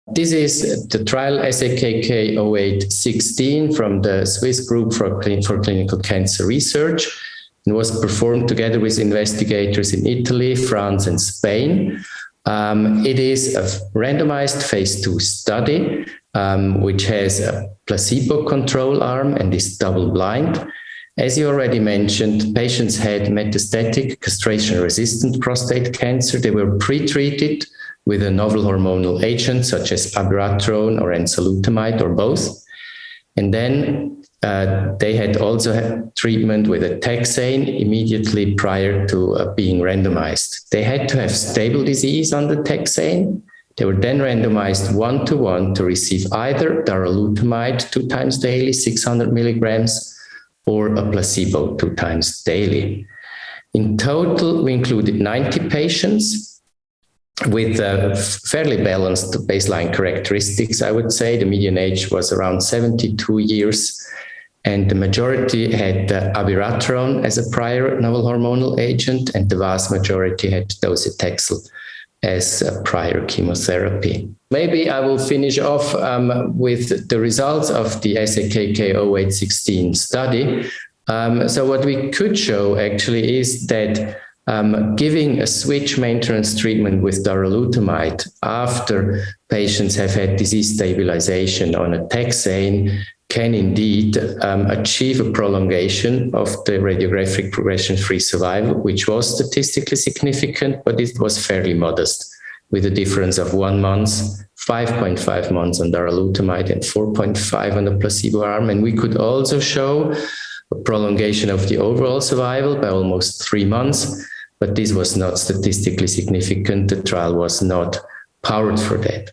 This is the trial SAKK 0816 from the Swiss Group for Clinical Cancer Research. It was performed together with investigators in Italy, France, and Spain. It is a randomized phase II study, which has a placebo control arm and is double-blind. As you already mentioned, patients had metastatic castration-resistant prostate cancer. They were pre-treated with a novel hormonal agent such as Abiraterone or Enzalutamide or both. And then they had also had treatment with a taxane immediately prior to being randomized. They had to have stable disease on the taxane. They were then randomized 1-to-1 to receive either darolutamide 2 times daily, 600 milligrams, or a placebo 2 times daily. In total, we included 90 patients with fairly balanced baseline characteristics, I would say. The median age was around 72 years, and the majority had Abiraterone as a prior novel hormonal agent, and the vast majority had docetaxel as a prior chemotherapy. Maybe I will finish off with the results of the SAKK 0816 study. So what we could show actually is that giving a switch maintenance treatment with darolutamide after patients have had disease stabilization on a taxane can indeed achieve a prolongation of the radiographic progression-free survival, which was statistically significant, but it was fairly modest, with a difference of 1 month, 5.5 months on darolutamide and 4.5 on the placebo arm. And we could also show a prolongation of the overall survival by almost 3 months, but this was not statistically significant. The trial was not powered for that.